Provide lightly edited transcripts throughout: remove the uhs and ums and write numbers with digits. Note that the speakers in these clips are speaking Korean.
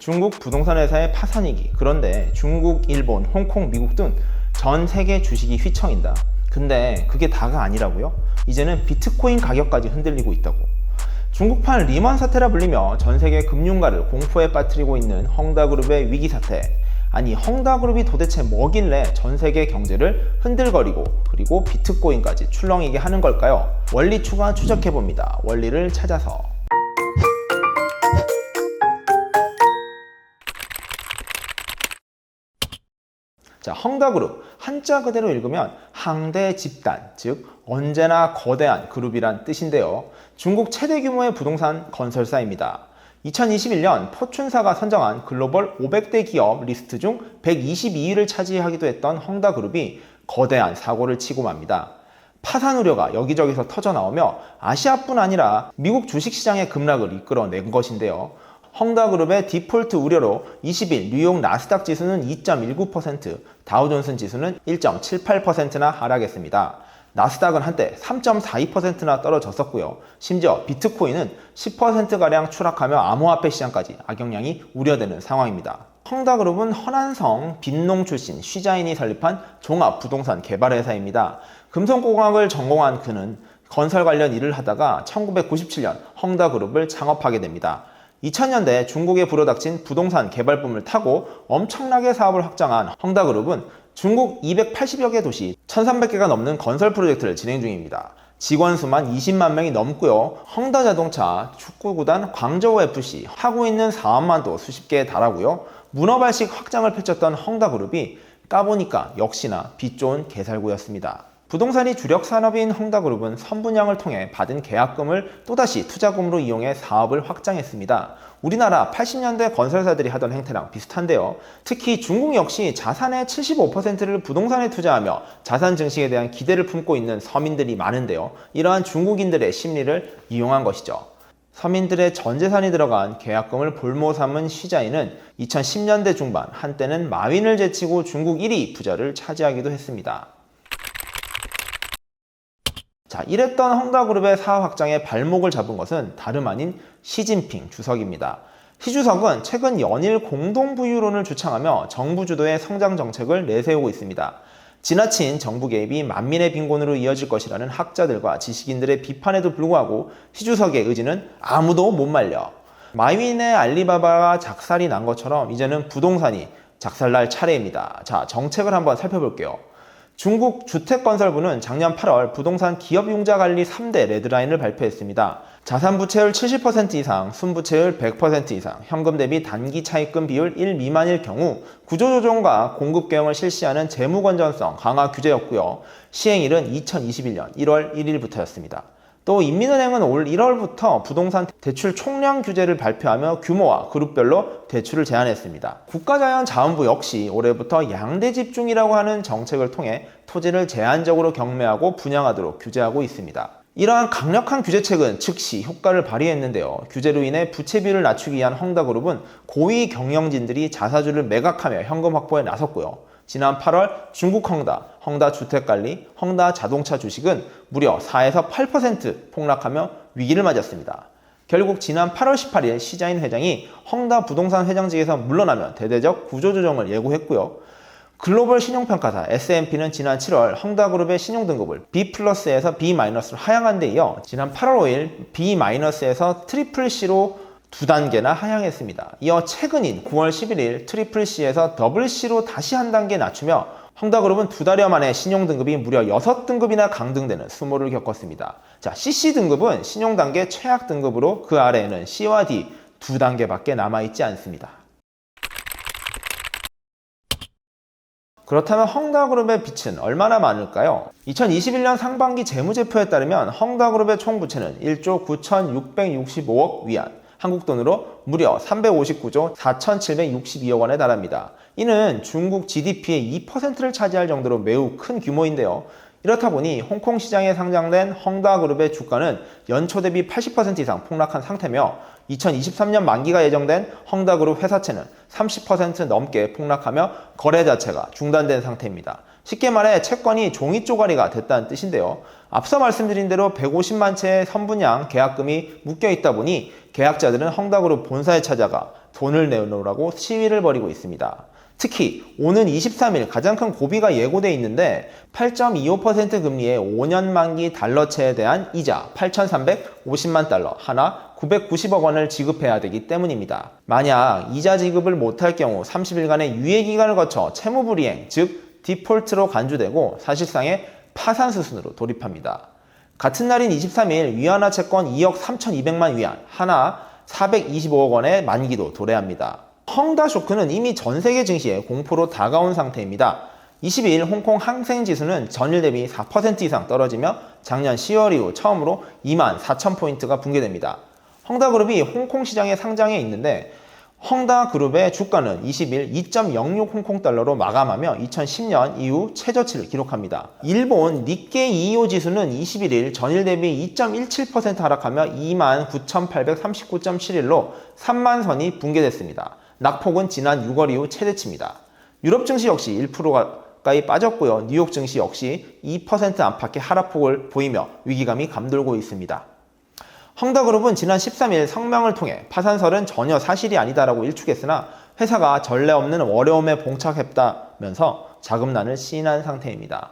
중국 부동산 회사의 파산위기. 그런데 중국, 일본, 홍콩, 미국 등 전 세계 주식이 휘청인다. 근데 그게 다가 아니라고요? 이제는 비트코인 가격까지 흔들리고 있다고. 중국판 리먼 사태라 불리며 전 세계 금융가를 공포에 빠뜨리고 있는 헝다그룹의 위기 사태. 아니, 헝다그룹이 도대체 뭐길래 전 세계 경제를 흔들거리고 그리고 비트코인까지 출렁이게 하는 걸까요? 원리추가 추적해봅니다. 원리를 찾아서. 자, 헝다그룹, 한자 그대로 읽으면 항대 집단, 즉 언제나 거대한 그룹이란 뜻인데요. 중국 최대 규모의 부동산 건설사입니다. 2021년 포춘사가 선정한 글로벌 500대 기업 리스트 중 122위를 차지하기도 했던 헝다그룹이 거대한 사고를 치고 맙니다. 파산 우려가 여기저기서 터져나오며 아시아뿐 아니라 미국 주식시장의 급락을 이끌어낸 것인데요. 헝다그룹의 디폴트 우려로 20일 뉴욕 나스닥 지수는 2.19%, 다우존스 지수는 1.78%나 하락했습니다. 나스닥은 한때 3.42%나 떨어졌었고요. 심지어 비트코인은 10%가량 추락하며 암호화폐 시장까지 악영향이 우려되는 상황입니다. 헝다그룹은 허난성, 빈농 출신 쉬자인이 설립한 종합부동산 개발회사입니다. 금속공학을 전공한 그는 건설 관련 일을 하다가 1997년 헝다그룹을 창업하게 됩니다. 2000년대 중국에 불어닥친 부동산 개발붐을 타고 엄청나게 사업을 확장한 헝다그룹은 중국 280여 개 도시 1300개가 넘는 건설 프로젝트를 진행 중입니다. 직원 수만 20만 명이 넘고요. 헝다자동차, 축구구단 광저우FC, 하고 있는 사업만도 수십 개에 달하고요. 문어발식 확장을 펼쳤던 헝다그룹이 까보니까 역시나 빛 좋은 개살구였습니다. 부동산이 주력 산업인 헝다그룹은 선분양을 통해 받은 계약금을 또다시 투자금으로 이용해 사업을 확장했습니다. 우리나라 80년대 건설사들이 하던 행태랑 비슷한데요. 특히 중국 역시 자산의 75%를 부동산에 투자하며 자산 증식에 대한 기대를 품고 있는 서민들이 많은데요. 이러한 중국인들의 심리를 이용한 것이죠. 서민들의 전 재산이 들어간 계약금을 볼모 삼은 쉬자인은 2010년대 중반 한때는 마윈을 제치고 중국 1위 부자를 차지하기도 했습니다. 자, 이랬던 헝다그룹의 사업 확장에 발목을 잡은 것은 다름 아닌 시진핑 주석입니다. 시 주석은 최근 연일 공동부유론을 주창하며 정부 주도의 성장 정책을 내세우고 있습니다. 지나친 정부 개입이 만민의 빈곤으로 이어질 것이라는 학자들과 지식인들의 비판에도 불구하고 시 주석의 의지는 아무도 못 말려. 마윈의 알리바바가 작살이 난 것처럼 이제는 부동산이 작살날 차례입니다. 자, 정책을 한번 살펴볼게요. 중국 주택건설부는 작년 8월 부동산 기업융자관리 3대 레드라인을 발표했습니다. 자산부채율 70% 이상, 순부채율 100% 이상, 현금 대비 단기 차입금 비율 1 미만일 경우 구조조정과 공급개혁을 실시하는 재무건전성 강화 규제였고요. 시행일은 2021년 1월 1일부터였습니다. 또 인민은행은 올 1월부터 부동산 대출 총량 규제를 발표하며 규모와 그룹별로 대출을 제한했습니다. 국가자연자원부 역시 올해부터 양대 집중이라고 하는 정책을 통해 토지를 제한적으로 경매하고 분양하도록 규제하고 있습니다. 이러한 강력한 규제책은 즉시 효과를 발휘했는데요. 규제로 인해 부채비율을 낮추기 위한 헝다그룹은 고위 경영진들이 자사주를 매각하며 현금 확보에 나섰고요. 지난 8월 중국 헝다 주택관리, 헝다 자동차 주식은 무려 4에서 8% 폭락하며 위기를 맞았습니다. 결국 지난 8월 18일 쉬자인 회장이 헝다 부동산 회장직에서 물러나면 대대적 구조조정을 예고했고요. 글로벌 신용평가사 S&P는 지난 7월 헝다그룹의 신용등급을 B+에서 B-로 하향한 데 이어 지난 8월 5일 B-에서 트리플 C로 2단계나 하향했습니다. 이어 최근인 9월 11일 트리플 C에서 더블 C로 다시 한 단계 낮추며 헝다그룹은 2달여 만에 신용등급이 무려 6등급이나 강등되는 수모를 겪었습니다. 자, CC 등급은 신용단계 최악 등급으로 그 아래에는 C와 D 2단계밖에 남아있지 않습니다. 그렇다면 헝다그룹의 빚은 얼마나 많을까요? 2021년 상반기 재무제표에 따르면 헝다그룹의 총부채는 1조 9,665억 위안, 한국 돈으로 무려 359조 4,762억 원에 달합니다. 이는 중국 GDP의 2%를 차지할 정도로 매우 큰 규모인데요. 이렇다 보니 홍콩 시장에 상장된 헝다그룹의 주가는 연초 대비 80% 이상 폭락한 상태며 2023년 만기가 예정된 헝다그룹 회사채는 30% 넘게 폭락하며 거래 자체가 중단된 상태입니다. 쉽게 말해 채권이 종이 쪼가리가 됐다는 뜻인데요. 앞서 말씀드린 대로 150만 채의 선분양 계약금이 묶여 있다 보니 계약자들은 헝다그룹 본사에 찾아가 돈을 내놓으라고 시위를 벌이고 있습니다. 특히 오는 23일 가장 큰 고비가 예고돼 있는데 8.25% 금리의 5년 만기 달러채에 대한 이자 8,350만 달러, 하나 990억 원을 지급해야 되기 때문입니다. 만약 이자 지급을 못할 경우 30일간의 유예 기간을 거쳐 채무불이행, 즉 디폴트로 간주되고 사실상의 파산 수순으로 돌입합니다. 같은 날인 23일 위안화 채권 2억 3,200만 위안, 하나 425억 원의 만기도 도래합니다. 헝다 쇼크는 이미 전 세계 증시에 공포로 다가온 상태입니다. 22일 홍콩 항생지수는 전일 대비 4% 이상 떨어지며 작년 10월 이후 처음으로 2만 4천 포인트가 붕괴됩니다. 헝다그룹이 홍콩 시장에 상장해 있는데 헝다그룹의 주가는 20일 2.06 홍콩달러로 마감하며 2010년 이후 최저치를 기록합니다. 일본 니케이 25 지수는 21일 전일 대비 2.17% 하락하며 29,839.71로 3만 선이 붕괴됐습니다. 낙폭은 지난 6월 이후 최대치입니다. 유럽 증시 역시 1% 가까이 빠졌고요. 뉴욕 증시 역시 2% 안팎의 하락폭을 보이며 위기감이 감돌고 있습니다. 헝다그룹은 지난 13일 성명을 통해 파산설은 전혀 사실이 아니다라고 일축했으나 회사가 전례 없는 어려움에 봉착했다면서 자금난을 시인한 상태입니다.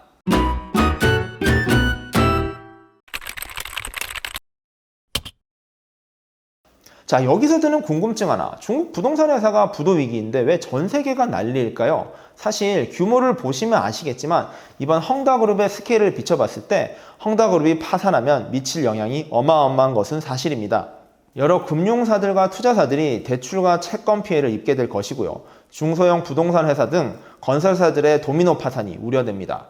자, 여기서 드는 궁금증 하나. 중국 부동산 회사가 부도 위기인데 왜 전 세계가 난리일까요? 사실 규모를 보시면 아시겠지만 이번 헝다그룹의 스케일을 비춰봤을 때 헝다그룹이 파산하면 미칠 영향이 어마어마한 것은 사실입니다. 여러 금융사들과 투자사들이 대출과 채권 피해를 입게 될 것이고요. 중소형 부동산 회사 등 건설사들의 도미노 파산이 우려됩니다.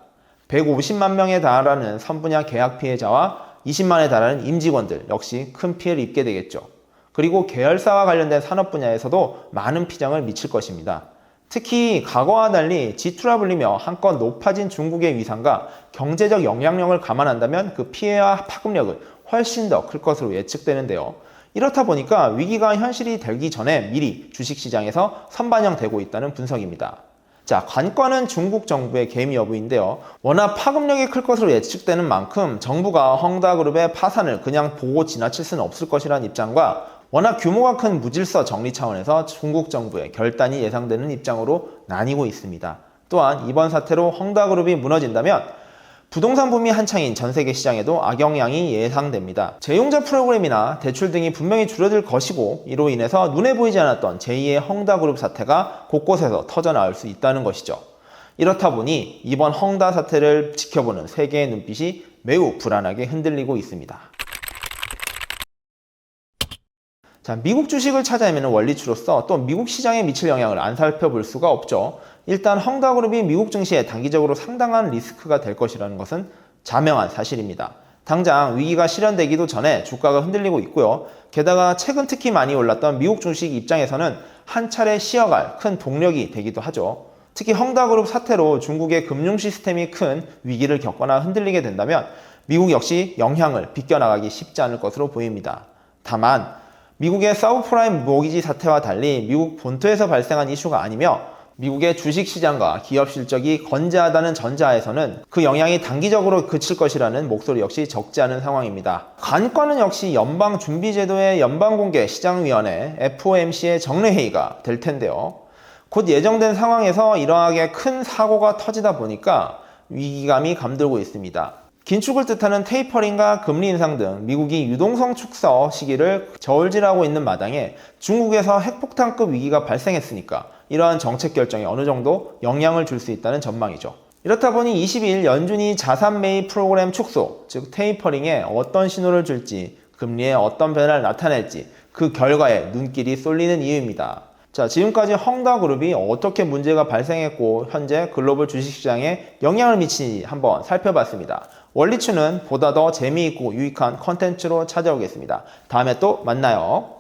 150만 명에 달하는 선분야 계약 피해자와 20만에 달하는 임직원들 역시 큰 피해를 입게 되겠죠. 그리고 계열사와 관련된 산업 분야에서도 많은 피장을 미칠 것입니다. 특히 과거와 달리 지투라 불리며 한껏 높아진 중국의 위상과 경제적 영향력을 감안한다면 그 피해와 파급력은 훨씬 더 클 것으로 예측되는데요. 이렇다 보니까 위기가 현실이 되기 전에 미리 주식시장에서 선반영되고 있다는 분석입니다. 자, 관건은 중국 정부의 개입 여부인데요. 워낙 파급력이 클 것으로 예측되는 만큼 정부가 헝다그룹의 파산을 그냥 보고 지나칠 수는 없을 것이라는 입장과 워낙 규모가 큰 무질서 정리 차원에서 중국 정부의 결단이 예상되는 입장으로 나뉘고 있습니다. 또한 이번 사태로 헝다그룹이 무너진다면 부동산 붐이 한창인 전 세계 시장에도 악영향이 예상됩니다. 재융자 프로그램이나 대출 등이 분명히 줄어들 것이고 이로 인해서 눈에 보이지 않았던 제2의 헝다그룹 사태가 곳곳에서 터져나올 수 있다는 것이죠. 이렇다 보니 이번 헝다 사태를 지켜보는 세계의 눈빛이 매우 불안하게 흔들리고 있습니다. 자, 미국 주식을 찾아 헤매는 원리추로서 또 미국 시장에 미칠 영향을 안 살펴볼 수가 없죠. 일단 헝다그룹이 미국 증시에 단기적으로 상당한 리스크가 될 것이라는 것은 자명한 사실입니다. 당장 위기가 실현되기도 전에 주가가 흔들리고 있고요. 게다가 최근 특히 많이 올랐던 미국 주식 입장에서는 한 차례 쉬어갈 큰 동력이 되기도 하죠. 특히 헝다그룹 사태로 중국의 금융 시스템이 큰 위기를 겪거나 흔들리게 된다면 미국 역시 영향을 비껴나가기 쉽지 않을 것으로 보입니다. 다만 미국의 서브프라임 모기지 사태와 달리 미국 본토에서 발생한 이슈가 아니며 미국의 주식시장과 기업 실적이 건재하다는 전자에서는 그 영향이 단기적으로 그칠 것이라는 목소리 역시 적지 않은 상황입니다. 관건은 역시 연방준비제도의 연방공개시장위원회 FOMC의 정례회의가 될 텐데요. 곧 예정된 상황에서 이러하게 큰 사고가 터지다 보니까 위기감이 감돌고 있습니다. 긴축을 뜻하는 테이퍼링과 금리 인상 등 미국이 유동성 축소 시기를 저울질하고 있는 마당에 중국에서 핵폭탄급 위기가 발생했으니까 이러한 정책 결정에 어느 정도 영향을 줄 수 있다는 전망이죠. 이렇다 보니 22일 연준이 자산 매입 프로그램 축소, 즉 테이퍼링에 어떤 신호를 줄지, 금리에 어떤 변화를 나타낼지 그 결과에 눈길이 쏠리는 이유입니다. 자, 지금까지 헝다그룹이 어떻게 문제가 발생했고 현재 글로벌 주식시장에 영향을 미치는지 한번 살펴봤습니다. 원리추는 보다 더 재미있고 유익한 컨텐츠로 찾아오겠습니다. 다음에 또 만나요.